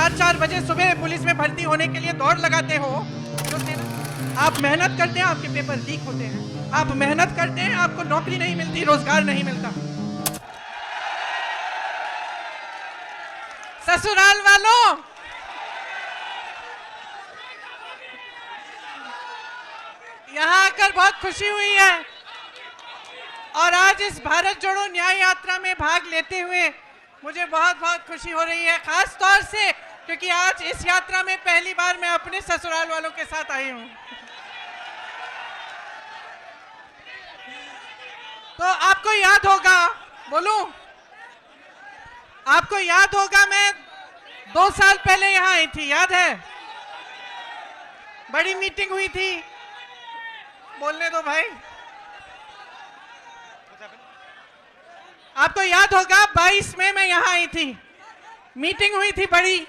4-4 बजे सुबह पुलिस में भर्ती होने के लिए दौड़ लगाते हो, तो आप मेहनत करते हैं, आपके पेपर लीक होते हैं। आप मेहनत करते हैं, आपको नौकरी नहीं मिलती, रोजगार नहीं मिलता। ससुराल वालों, यहाँ आकर बहुत खुशी हुई है और आज इस भारत जोड़ो न्याय यात्रा में भाग लेते हुए मुझे बहुत बहुत खुशी हो रही है, खास तौर से क्योंकि आज इस यात्रा में पहली बार मैं अपने ससुराल वालों के साथ आई हूं। तो आपको याद होगा, बोलूं, आपको याद होगा मैं 2 साल पहले यहाँ आई थी, याद है? बड़ी मीटिंग हुई थी, बोलने दो भाई। आपको याद होगा 22 में मैं यहाँ आई थी, मीटिंग हुई थी बड़ी।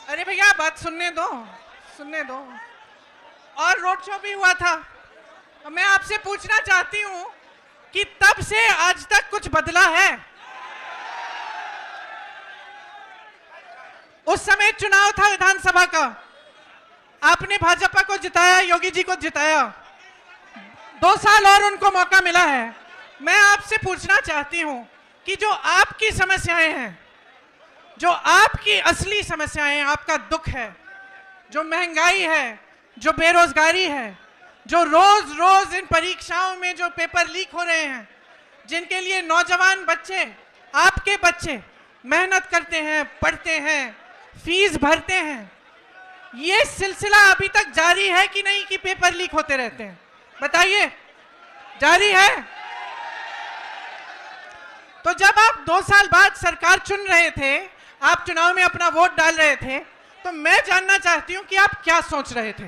अरे भैया बात सुनने दो, सुनने दो। और रोड शो भी हुआ था। मैं आपसे पूछना चाहती हूँ कि तब से आज तक कुछ बदला है? उस समय चुनाव था विधानसभा का, आपने भाजपा को जिताया, योगी जी को जिताया, 2 साल और उनको मौका मिला है। मैं आपसे पूछना चाहती हूं कि जो आपकी समस्याएं हैं, जो आपकी असली समस्याएं हैं, आपका दुख है, जो महंगाई है, जो बेरोजगारी है, जो रोज रोज इन परीक्षाओं में जो पेपर लीक हो रहे हैं, जिनके लिए नौजवान बच्चे, आपके बच्चे मेहनत करते हैं, पढ़ते हैं, फीस भरते हैं, ये सिलसिला अभी तक जारी है कि नहीं कि पेपर लीक होते रहते हैं? बताइए, जारी है? तो जब आप 2 साल बाद सरकार चुन रहे थे, आप चुनाव में अपना वोट डाल रहे थे, तो मैं जानना चाहती हूं कि आप क्या सोच रहे थे?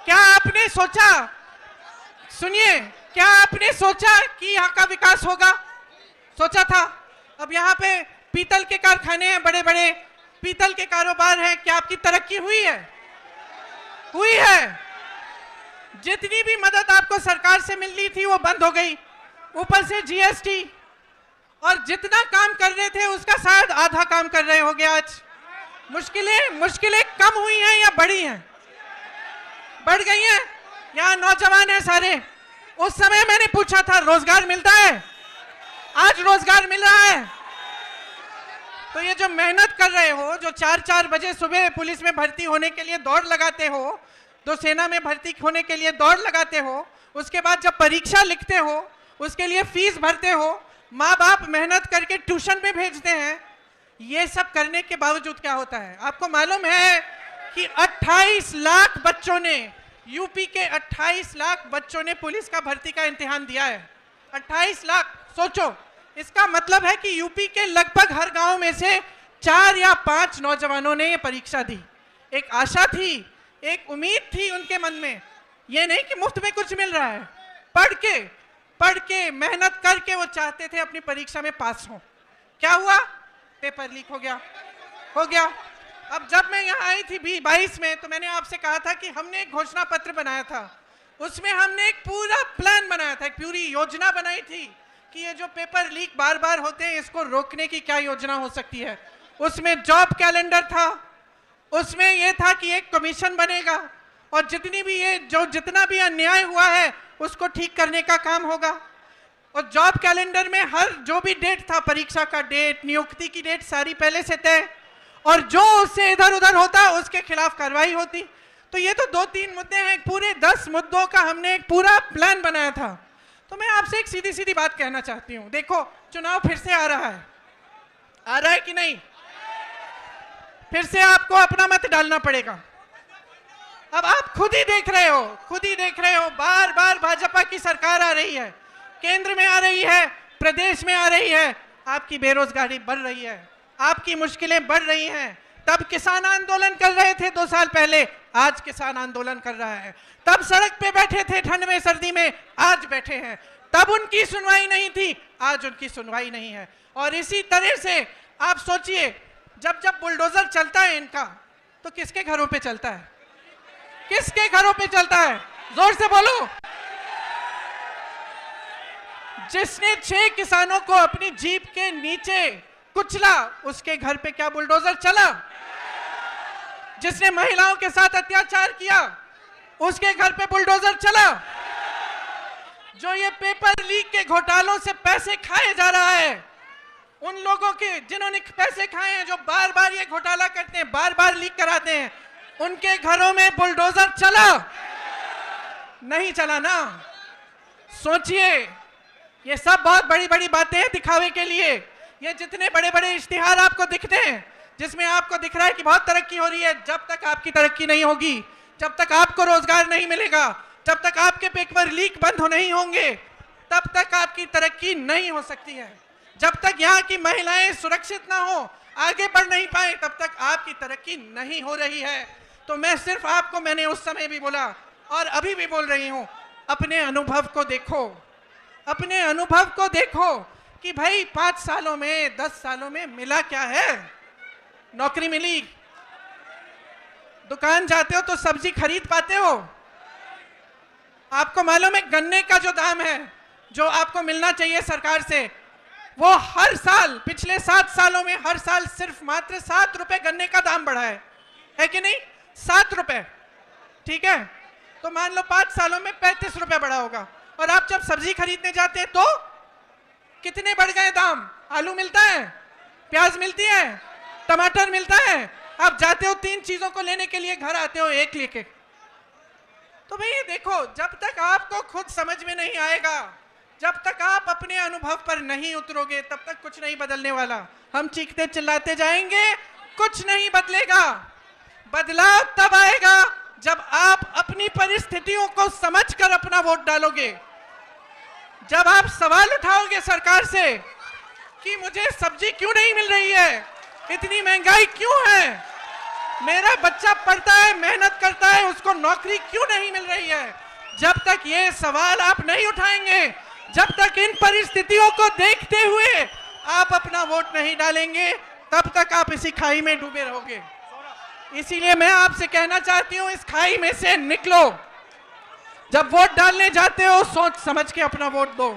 क्या आपने सोचा, सुनिए, क्या आपने सोचा कि यहाँ का विकास होगा? सोचा था? अब यहाँ पे पीतल के कारखाने हैं, बड़े बड़े पीतल के कारोबार हैं, क्या आपकी तरक्की हुई है? हुई है। जितनी भी मदद आपको सरकार से मिलनी थी वो बंद हो गई, ऊपर से जीएसटी, और जितना काम कर रहे थे उसका शायद आधा काम कर रहे होंगे आज। मुश्किलें कम हुई हैं या बढ़ी हैं? बढ़ गई हैं। यहाँ नौजवान हैं सारे, उस समय मैंने पूछा था रोजगार मिलता है, आज रोजगार मिल रहा है। तो ये जो मेहनत कर रहे हो, जो 4-4 बजे सुबह पुलिस में भर्ती होने के लिए दौड़ लगाते हो, तो सेना में भर्ती होने के लिए दौड़ लगाते हो, उसके बाद जब परीक्षा लिखते हो उसके लिए फीस भरते हो, माँ बाप मेहनत करके ट्यूशन में भेजते हैं, ये सब करने के बावजूद क्या होता है? आपको मालूम है कि 28 लाख बच्चों ने, यूपी के 28 लाख बच्चों ने पुलिस का भर्ती का इम्तिहान दिया है। 28 लाख, सोचो, इसका मतलब है कि यूपी के लगभग हर गांव में से 4 या 5 नौजवानों ने ये परीक्षा दी। एक आशा थी, एक उम्मीद थी उनके मन में, ये नहीं कि मुफ्त में कुछ मिल रहा है, पढ़ के मेहनत करके वो चाहते थे अपनी परीक्षा में पास हो। क्या हुआ? पेपर लीक हो गया। अब जब मैं यहाँ आई थी 22 में, तो मैंने आपसे कहा था कि हमने एक घोषणा पत्र बनाया था, उसमें हमने एक पूरा प्लान बनाया था, एक पूरी योजना बनाई थी कि ये जो पेपर लीक बार बार होते हैं इसको रोकने की क्या योजना हो सकती है। उसमें जॉब कैलेंडर था, उसमें यह था कि एक कमीशन बनेगा और जितना भी अन्याय हुआ है उसको ठीक करने का काम होगा। और जॉब कैलेंडर में हर जो भी डेट था, परीक्षा का डेट, नियुक्ति की डेट, सारी पहले से तय, और जो उससे इधर उधर होता उसके खिलाफ कार्रवाई होती। तो ये तो 2-3 मुद्दे हैं, पूरे 10 मुद्दों का हमने एक पूरा प्लान बनाया था। तो मैं आपसे एक सीधी सीधी बात कहना चाहती हूँ, देखो चुनाव फिर से आ रहा है कि नहीं? फिर से आपको अपना मत डालना पड़ेगा। अब आप खुद ही देख रहे हो, बार बार भाजपा की सरकार आ रही है, केंद्र में आ रही है, प्रदेश में आ रही है, आपकी बेरोजगारी बढ़ रही है, आपकी मुश्किलें बढ़ रही हैं। तब किसान आंदोलन कर रहे थे 2 साल पहले, आज किसान आंदोलन कर रहा है। तब सड़क पे बैठे थे ठंड में सर्दी में, आज बैठे हैं। तब उनकी सुनवाई नहीं थी, आज उनकी सुनवाई नहीं है। और इसी तरह से आप सोचिए, जब बुलडोजर चलता है इनका, तो किसके घरों पे चलता है? किसके घरों पे चलता है? जोर से बोलो। जिसने 6 किसानों को अपनी जीप के नीचे कुचला, उसके घर पे क्या बुलडोजर चला? जिसने महिलाओं के साथ अत्याचार किया उसके घर पे बुलडोजर चला? जो ये पेपर लीक के घोटालों से पैसे खाए जा रहा है, उन लोगों के जिन्होंने पैसे खाए हैं, जो बार बार ये घोटाला करते हैं, बार बार लीक कराते हैं, उनके घरों में बुलडोजर चला? नहीं चला ना। सोचिए, ये सब बहुत बड़ी बड़ी बातें हैं दिखावे के लिए। ये जितने बड़े बड़े इश्तिहार आपको दिखते हैं जिसमें आपको दिख रहा है कि बहुत तरक्की हो रही है, जब तक आपकी तरक्की नहीं होगी, जब तक आपको रोजगार नहीं मिलेगा, जब तक आपके पेपर लीक बंद नहीं होंगे, तब तक आपकी तरक्की नहीं हो सकती है। जब तक यहाँ की महिलाएं सुरक्षित ना हो, आगे बढ़ नहीं पाए, तब तक आपकी तरक्की नहीं हो रही है। तो मैं सिर्फ आपको, मैंने उस समय भी बोला और अभी भी बोल रही हूं, अपने अनुभव को देखो, अपने अनुभव को देखो कि भाई 5 सालों में, 10 सालों में मिला क्या है? नौकरी मिली, दुकान जाते हो तो सब्जी खरीद पाते हो? आपको मालूम है गन्ने का जो दाम है, जो आपको मिलना चाहिए सरकार से, वो हर साल, पिछले 7 सालों में हर साल सिर्फ मात्र 7 रुपए गन्ने का दाम बढ़ा है कि नहीं? 7 रुपए, ठीक है? तो मान लो 5 सालों में 35 रुपए बढ़ा होगा। और आप जब सब्जी खरीदने जाते हैं तो कितने बढ़ गए दाम? आलू मिलता है, प्याज मिलती है, टमाटर मिलता है, आप जाते हो 3 चीजों को लेने के लिए, घर आते हो 1 लेके। तो भाई देखो, जब तक आपको खुद समझ में नहीं आएगा, जब तक आप अपने अनुभव पर नहीं उतरोगे, तब तक कुछ नहीं बदलने वाला। हम चीखते चिल्लाते जाएंगे, कुछ नहीं बदलेगा। बदलाव तब आएगा जब आप अपनी परिस्थितियों को समझकर अपना वोट डालोगे, जब आप सवाल उठाओगे सरकार से कि मुझे सब्जी क्यों नहीं मिल रही है, इतनी महंगाई क्यों है, मेरा बच्चा पढ़ता है, मेहनत करता है, उसको नौकरी क्यों नहीं मिल रही है। जब तक ये सवाल आप नहीं उठाएंगे, जब तक इन परिस्थितियों को देखते हुए आप अपना वोट नहीं डालेंगे, तब तक आप इसी खाई में डूबे रहोगे। इसीलिए मैं आपसे कहना चाहती हूं, इस खाई में से निकलो। जब वोट डालने जाते हो, सोच समझ के अपना वोट दो।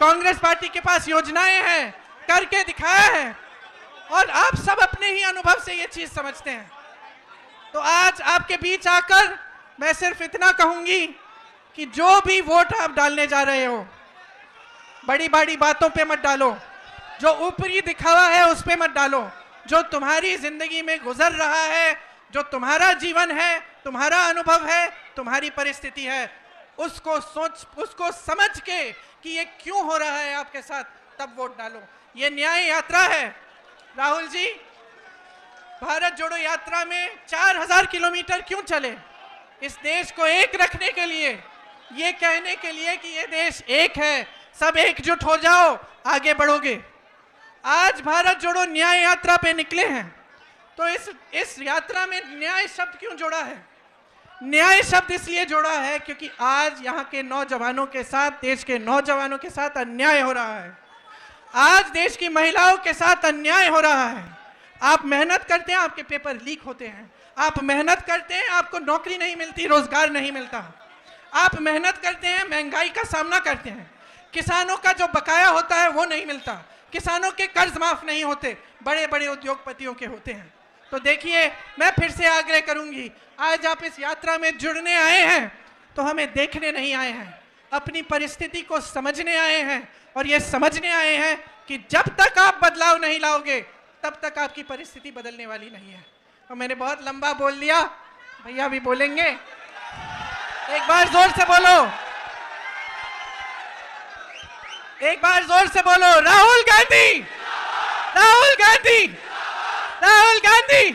कांग्रेस पार्टी के पास योजनाएं हैं, करके दिखाया है, और आप सब अपने ही अनुभव से ये चीज समझते हैं। तो आज आपके बीच आकर मैं सिर्फ इतना कहूंगी कि जो भी वोट आप डालने जा रहे हो, बड़ी बड़ी बातों पे मत डालो, जो ऊपरी दिखावा है उस पे मत डालो। जो तुम्हारी जिंदगी में गुजर रहा है, जो तुम्हारा जीवन है, तुम्हारा अनुभव है, तुम्हारी परिस्थिति है, उसको सोच, उसको समझ के कि ये क्यों हो रहा है आपके साथ, तब वोट डालो। ये न्याय यात्रा है। राहुल जी, भारत जोड़ो यात्रा में 4000 किलोमीटर क्यों चले? इस देश को एक रखने के लिए, ये कहने के लिए कि ये देश एक है, सब एकजुट हो जाओ, आगे बढ़ोगे। आज भारत जोड़ो न्याय यात्रा पे निकले हैं, तो इस यात्रा में न्याय शब्द क्यों जोड़ा है? न्याय शब्द इसलिए जोड़ा है क्योंकि आज यहाँ के नौजवानों के साथ, देश के नौजवानों के साथ अन्याय हो रहा है। आज देश की महिलाओं के साथ अन्याय हो रहा है। आप मेहनत करते हैं, आपके पेपर लीक होते हैं। आप मेहनत करते हैं, आपको नौकरी नहीं मिलती, रोजगार नहीं मिलता। आप मेहनत करते हैं, महंगाई का सामना करते हैं, किसानों का जो बकाया होता है वो नहीं मिलता, किसानों के कर्ज माफ नहीं होते, बड़े बड़े उद्योगपतियों के होते हैं। तो देखिए, मैं फिर से आग्रह करूंगी, आज आप इस यात्रा में जुड़ने आए हैं तो हमें देखने नहीं आए हैं, अपनी परिस्थिति को समझने आए हैं। और ये समझने आए हैं कि जब तक आप बदलाव नहीं लाओगे, तब तक आपकी परिस्थिति बदलने वाली नहीं है। तो मैंने बहुत लंबा बोल दिया, भैया भी बोलेंगे, एक बार जोर से बोलो, एक बार जोर से बोलो, राहुल गांधी, राहुल गांधी, राहुल गांधी।